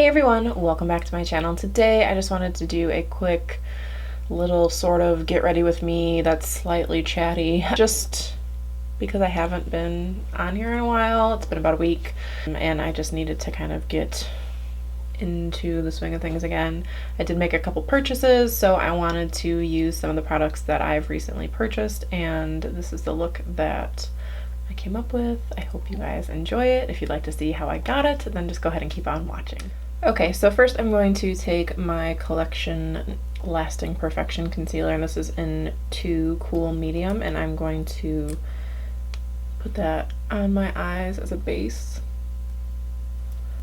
everyone, welcome back to my channel. Today I just wanted to do a quick little sort of get ready with me that's slightly chatty, just because I haven't been on here in a while. It's been about a week and I just needed to kind of get into the swing of things again. I did make a couple purchases, so I wanted to use some of the products that I've recently purchased, and this is the look that I came up with. I hope you guys enjoy it. If you'd like to see how I got it, then just go ahead and keep on watching. Okay, so first I'm going to take my Collection Lasting Perfection Concealer, and this is in 2 Cool Medium, and I'm going to put that on my eyes as a base.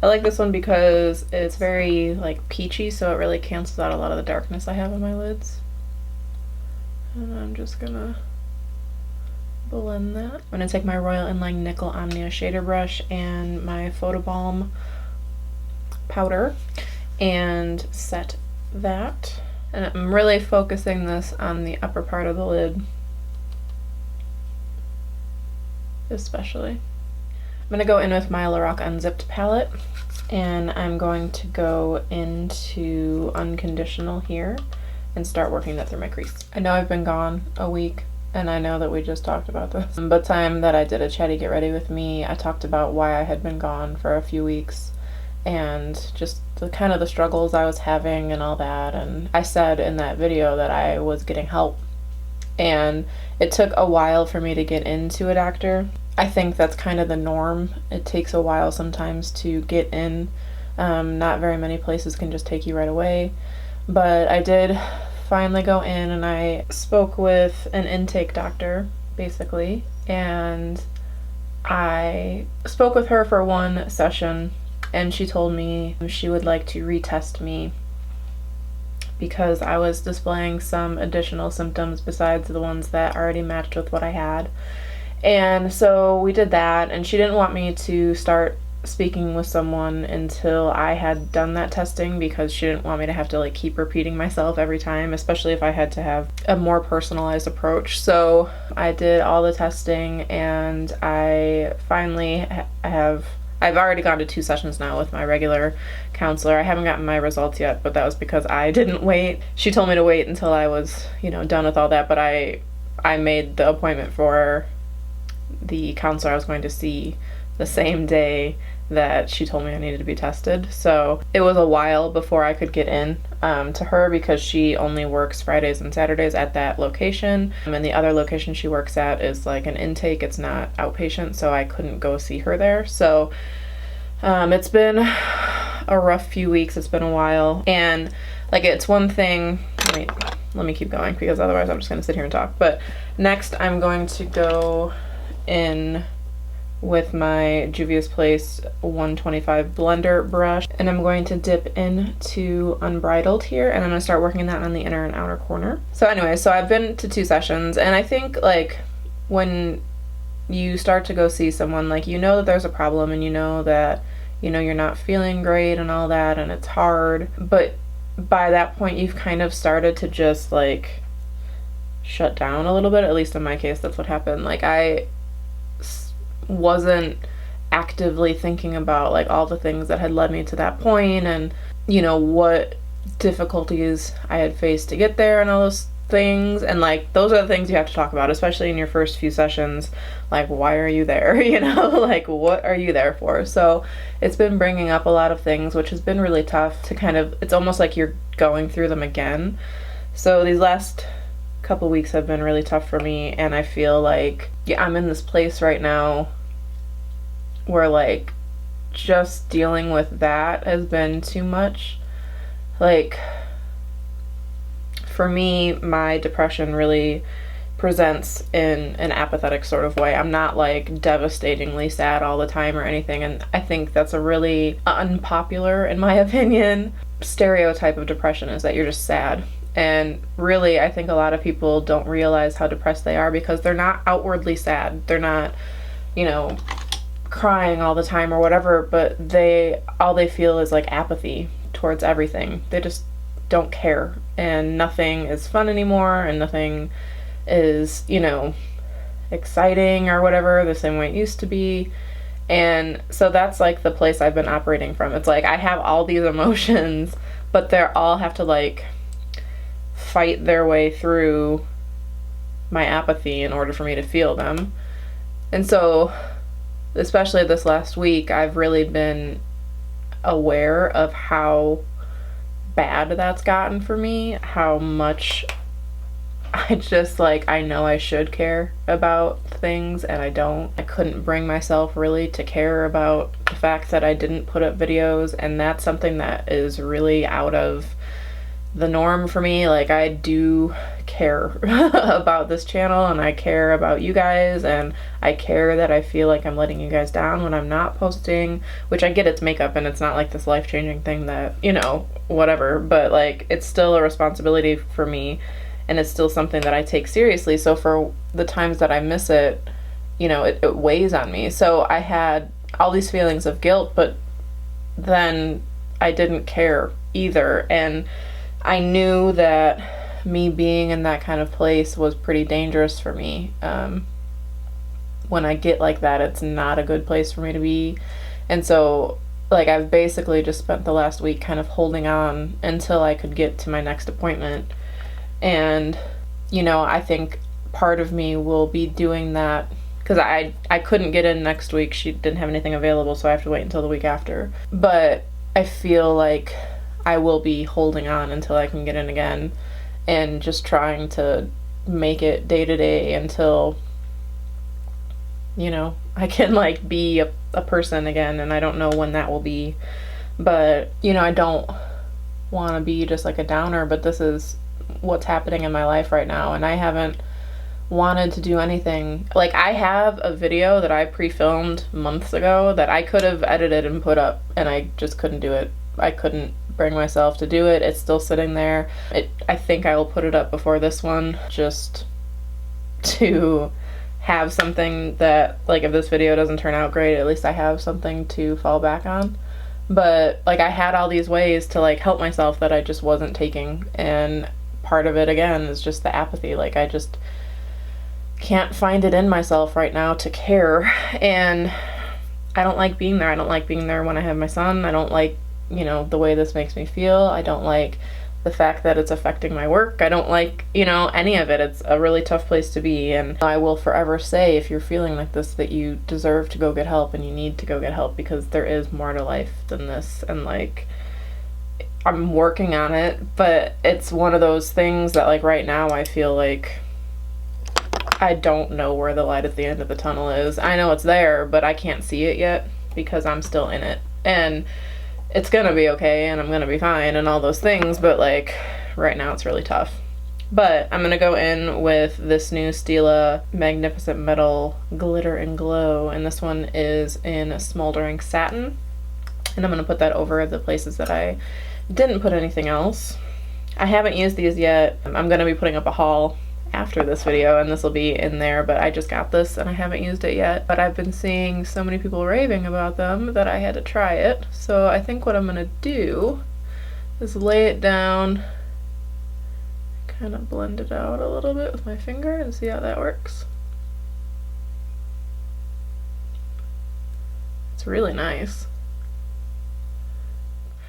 I like this one because it's very like peachy, so it really cancels out a lot of the darkness I have on my lids. And I'm just gonna blend that. I'm gonna take my Royal Inline Nickel Omnia shader brush and my PhotoBalm powder and set that. And I'm really focusing this on the upper part of the lid, especially. I'm gonna go in with my Lorac Unzipped palette, and I'm going to go into Unconditional here and start working that through my crease. I know I've been gone a week, and I know that we just talked about this, but time that I did a chatty get ready with me, I talked about why I had been gone for a few weeks and just the kind of the struggles I was having and all that. And I said in that video that I was getting help, and it took a while for me to get into a doctor. I think that's kind of the norm. It takes a while sometimes to get in. Not very many places can just take you right away, but I did finally go in, and I spoke with an intake doctor basically, and I spoke with her for one session, and she told me she would like to retest me because I was displaying some additional symptoms besides the ones that already matched with what I had. And so we did that, and she didn't want me to start speaking with someone until I had done that testing because she didn't want me to have to like keep repeating myself every time, especially if I had to have a more personalized approach. So I did all the testing, and I finally I've already gone to 2 sessions now with my regular counselor. I haven't gotten my results yet, but that was because I didn't wait. She told me to wait until I was, done with all that, but I made the appointment for the counselor I was going to see the same day that she told me I needed to be tested. So it was a while before I could get in to her because she only works Fridays and Saturdays at that location, and the other location she works at is like an intake. It's not outpatient, so I couldn't go see her there. So it's been a rough few weeks. It's been a while, and like it's one thing. Let me keep going because otherwise I'm just going to sit here and talk. But next I'm going to go in with my Juvia's Place 125 blender brush, and I'm going to dip into Unbridled here, and I'm going to start working that on the inner and outer corner. So anyway, so I've been to 2 sessions, and I think like when you start to go see someone, like that there's a problem, and that you're not feeling great and all that, and it's hard, but by that point you've kind of started to just like shut down a little bit. At least in my case, that's what happened. Like I wasn't actively thinking about like all the things that had led me to that point, and what difficulties I had faced to get there and all those things. And like those are the things you have to talk about, especially in your first few sessions. Like, why are you there? Like, what are you there for? So it's been bringing up a lot of things, which has been really tough to kind of, it's almost like you're going through them again. So these last couple weeks have been really tough for me, and I feel like I'm in this place right now where like just dealing with that has been too much. Like for me, my depression really presents in an apathetic sort of way. I'm not like devastatingly sad all the time or anything, and I think that's a really unpopular, in my opinion, stereotype of depression, is that you're just sad. And really, I think a lot of people don't realize how depressed they are because they're not outwardly sad. They're not, crying all the time or whatever, but all they feel is like apathy towards everything. They just don't care, and nothing is fun anymore, and nothing is, exciting or whatever the same way it used to be. And so that's like the place I've been operating from. It's like I have all these emotions, but they all have to like fight their way through my apathy in order for me to feel them. And so, especially this last week, I've really been aware of how bad that's gotten for me, how much I just like, I know I should care about things and I don't. I couldn't bring myself really to care about the fact that I didn't put up videos, and that's something that is really out of the norm for me. Like, I do care about this channel, and I care about you guys, and I care that I feel like I'm letting you guys down when I'm not posting, which I get it's makeup and it's not like this life-changing thing that, you know, whatever, but like it's still a responsibility for me, and it's still something that I take seriously. So for the times that I miss it, you know, it weighs on me. So I had all these feelings of guilt, but then I didn't care either, and I knew that me being in that kind of place was pretty dangerous for me. When I get like that, it's not a good place for me to be. And so, like, I've basically just spent the last week kind of holding on until I could get to my next appointment. And, you know, I think part of me will be doing that because I couldn't get in next week. She didn't have anything available, so I have to wait until the week after. But I feel like I will be holding on until I can get in again, and just trying to make it day to day until, you know, I can like be a person again. And I don't know when that will be, but you know, I don't want to be just like a downer, but this is what's happening in my life right now, and I haven't wanted to do anything. Like, I have a video that I pre-filmed months ago that I could have edited and put up, and I just couldn't do it. I couldn't bring myself to do it. It's still sitting there. I think I will put it up before this one, just to have something that, like, if this video doesn't turn out great, at least I have something to fall back on. But like, I had all these ways to like help myself that I just wasn't taking, and part of it again is just the apathy. Like, I just can't find it in myself right now to care, and I don't like being there. I don't like being there when I have my son. I don't like, you know, the way this makes me feel. I don't like the fact that it's affecting my work. I don't like, you know, any of it. It's a really tough place to be, and I will forever say, if you're feeling like this, that you deserve to go get help, and you need to go get help, because there is more to life than this. And like, I'm working on it, but it's one of those things that like right now I feel like I don't know where the light at the end of the tunnel is. I know it's there, but I can't see it yet because I'm still in it. And it's gonna be okay, and I'm gonna be fine and all those things, but like right now it's really tough. But I'm gonna go in with this new Stila Magnificent Metal Glitter and Glow, and this one is in Smoldering Satin, and I'm gonna put that over the places that I didn't put anything else. I haven't used these yet. I'm gonna be putting up a haul after this video, and this will be in there, but I just got this and I haven't used it yet. But I've been seeing so many people raving about them that I had to try it. So I think what I'm gonna do is lay it down, kind of blend it out a little bit with my finger, and see how that works. It's really nice.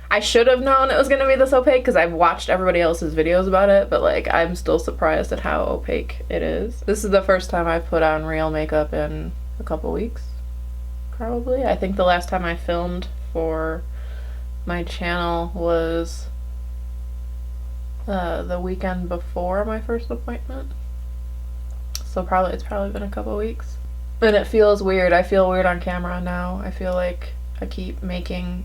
I should have known it was going to be this opaque because I've watched everybody else's videos about it, but like, I'm still surprised at how opaque it is. This is the first time I've put on real makeup in a couple weeks, probably. I think the last time I filmed for my channel was the weekend before my first appointment. So it's probably been a couple weeks. And it feels weird. I feel weird on camera now. I feel like I keep making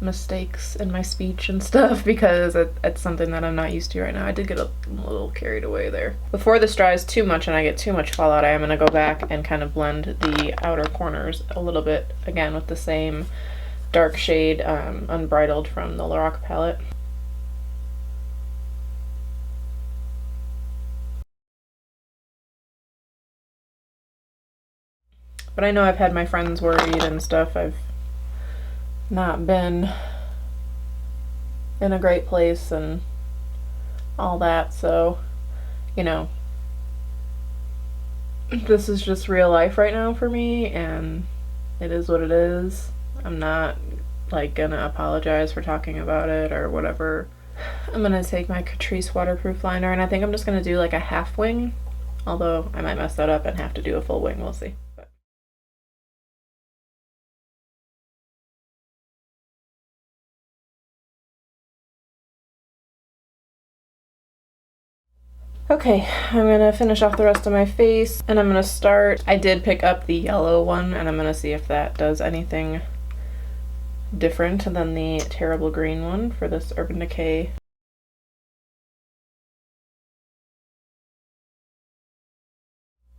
mistakes in my speech and stuff because it's something that I'm not used to right now. I did get a little carried away there. Before this dries too much and I get too much fallout, I am going to go back and kind of blend the outer corners a little bit again with the same dark shade Unbridled from the Lorac palette. But I know I've had my friends worried and stuff. I've not been in a great place and all that, so you know, this is just real life right now for me, and It is what it is. I'm not like gonna apologize for talking about it or whatever. I'm gonna take my Catrice waterproof liner, and I think I'm just gonna do like a half wing, although I might mess that up and have to do a full wing, we'll see. Okay, I'm gonna finish off the rest of my face, and I'm gonna start, I did pick up the yellow one, and I'm gonna see if that does anything different than the terrible green one for this Urban Decay.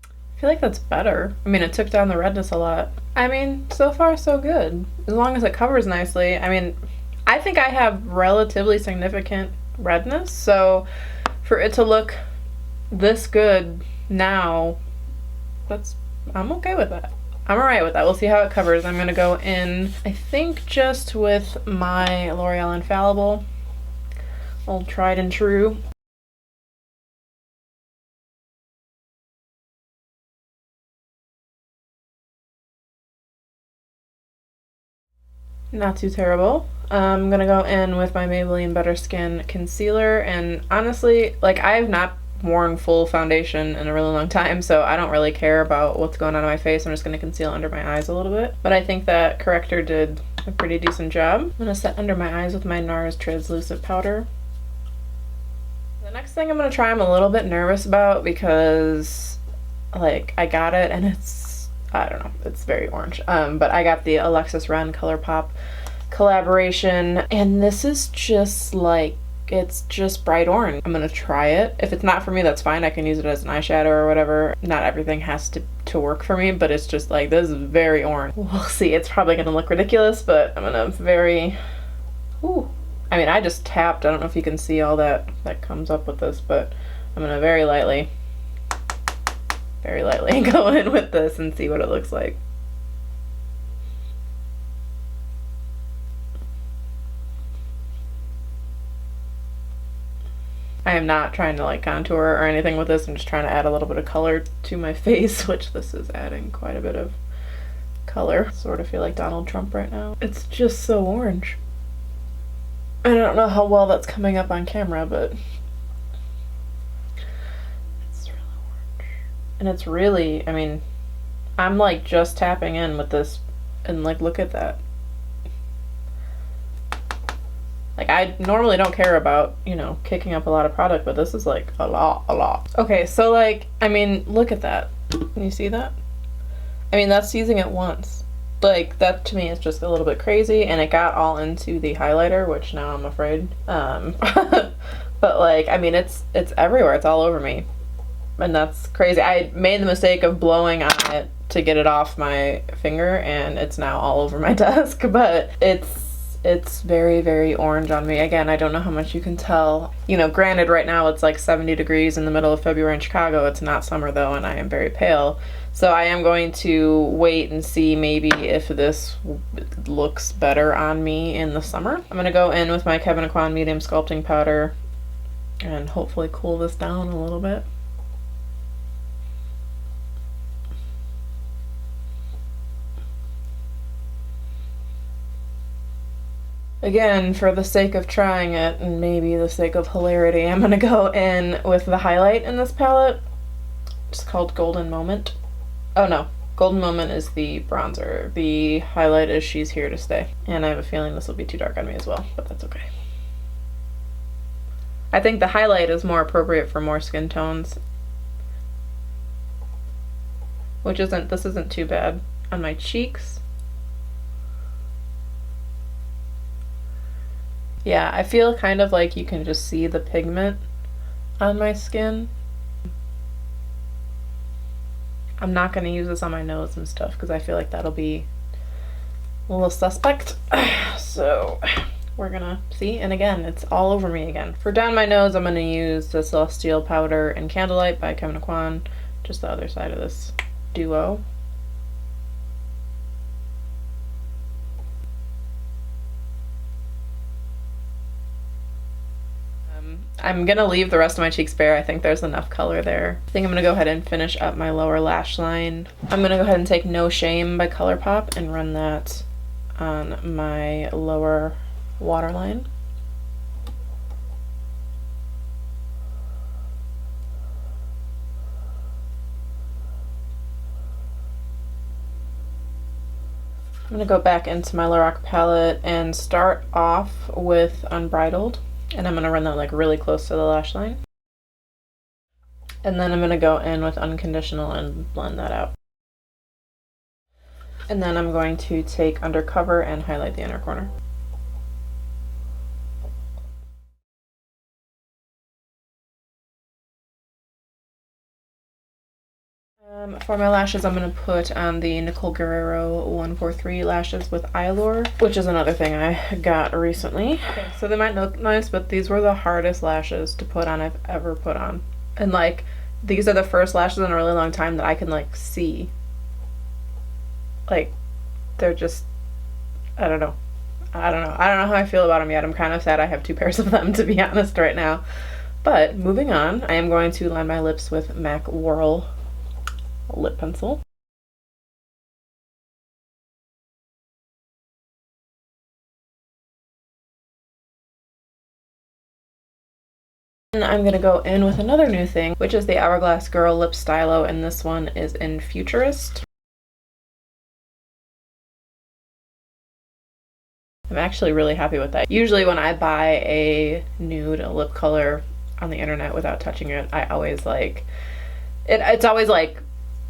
I feel like that's better. I mean, it took down the redness a lot. I mean, so far so good. As long as it covers nicely. I mean, I think I have relatively significant redness, so for it to look this good now, I'm okay with that. I'm alright with that. We'll see how it covers. I'm gonna go in, I think, just with my L'Oreal Infallible, old tried and true. Not too terrible. I'm gonna go in with my Maybelline Better Skin concealer, and honestly, like, I have not worn full foundation in a really long time, so I don't really care about what's going on in my face. I'm just gonna conceal under my eyes a little bit. But I think that corrector did a pretty decent job. I'm gonna set under my eyes with my NARS translucent powder. The next thing I'm gonna try, I'm a little bit nervous about because, like, I got it and it's, I don't know, it's very orange. But I got the Alexis Ren ColourPop collaboration, and this is just like, it's just bright orange. I'm gonna try it. If it's not for me, that's fine. I can use it as an eyeshadow or whatever. Not everything has to work for me, but it's just like, this is very orange. We'll see. It's probably gonna look ridiculous, but I'm gonna very, ooh. I mean, I just tapped. I don't know if you can see all that comes up with this, but I'm gonna very lightly go in with this and see what it looks like. I am not trying to like contour or anything with this. I'm just trying to add a little bit of color to my face, which this is adding quite a bit of color. Sort of feel like Donald Trump right now. It's just so orange. I don't know how well that's coming up on camera, but it's really orange. And it's really, I mean, I'm like just tapping in with this, and like, look at that. Like, I normally don't care about, you know, kicking up a lot of product, but this is like a lot. Okay, so like, I mean, look at that. Can you see that? I mean, that's using it once. Like, that to me is just a little bit crazy, and it got all into the highlighter, which now I'm afraid. But like, I mean, it's everywhere. It's all over me. And that's crazy. I made the mistake of blowing on it to get it off my finger, and it's now all over my desk, but it's very, very orange on me. Again, I don't know how much you can tell. You know, granted, right now it's like 70 degrees in the middle of February in Chicago. It's not summer though, and I am very pale. So I am going to wait and see maybe if this looks better on me in the summer. I'm gonna go in with my Kevyn Aucoin medium sculpting powder and hopefully cool this down a little bit. Again, for the sake of trying it, and maybe the sake of hilarity, I'm gonna go in with the highlight in this palette. It's called Golden Moment. Oh no, Golden Moment is the bronzer. The highlight is She's Here to Stay. And I have a feeling this will be too dark on me as well, but that's okay. I think the highlight is more appropriate for more skin tones. This isn't too bad. On my cheeks, yeah, I feel kind of like you can just see the pigment on my skin. I'm not going to use this on my nose and stuff because I feel like that'll be a little suspect. So we're gonna see, and again, it's all over me again. For down my nose, I'm gonna use the Celestial Powder and Candlelight by Kevyn Aucoin, just the other side of this duo. I'm gonna leave the rest of my cheeks bare. I think there's enough color there. I think I'm gonna go ahead and finish up my lower lash line. I'm gonna go ahead and take No Shame by ColourPop and run that on my lower waterline. I'm gonna go back into my Lorac palette and start off with Unbridled, and I'm gonna run that like really close to the lash line. And then I'm gonna go in with Unconditional and blend that out. And then I'm going to take Undercover and highlight the inner corner. For my lashes, I'm going to put on the Nicole Guerriero 143 lashes with Eyelure, which is another thing I got recently. Okay, so they might look nice, but these were the hardest lashes to put on I've ever put on. And like, these are the first lashes in a really long time that I can like see. Like, they're just, I don't know. I don't know how I feel about them yet. I'm kind of sad I have 2 pairs of them, to be honest, right now. But moving on, I am going to line my lips with MAC Whirl lip pencil. And I'm gonna go in with another new thing, which is the Hourglass Girl Lip Stylo, and this one is in Futurist. I'm actually really happy with that. Usually when I buy a nude lip color on the internet without touching it, I always like it's always like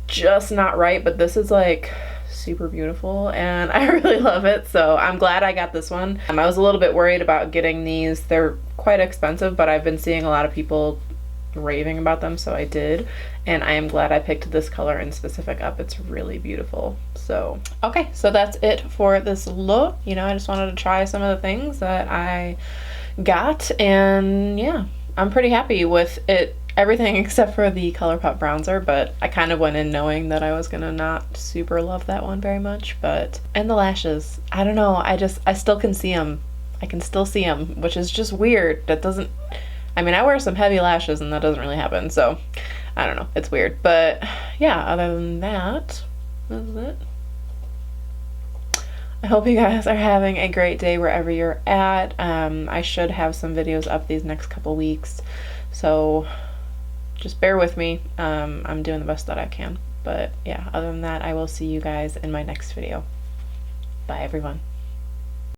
just not right, but this is like super beautiful and I really love it, so I'm glad I got this one. I was a little bit worried about getting these. They're quite expensive, but I've been seeing a lot of people raving about them, so I did, and I am glad I picked this color in specific up. It's really beautiful. So okay, so that's it for this look. You know, I just wanted to try some of the things that I got, and yeah, I'm pretty happy with it. Everything except for the ColourPop bronzer, but I kind of went in knowing that I was gonna not super love that one very much. But, and the lashes, I don't know, I still can see them. I can still see them, which is just weird. That doesn't, I mean, I wear some heavy lashes and that doesn't really happen, so I don't know, it's weird. But yeah, other than that, that's it. I hope you guys are having a great day wherever you're at. I should have some videos up these next couple weeks, so just bear with me. I'm doing the best that I can. But yeah, other than that, I will see you guys in my next video. Bye everyone.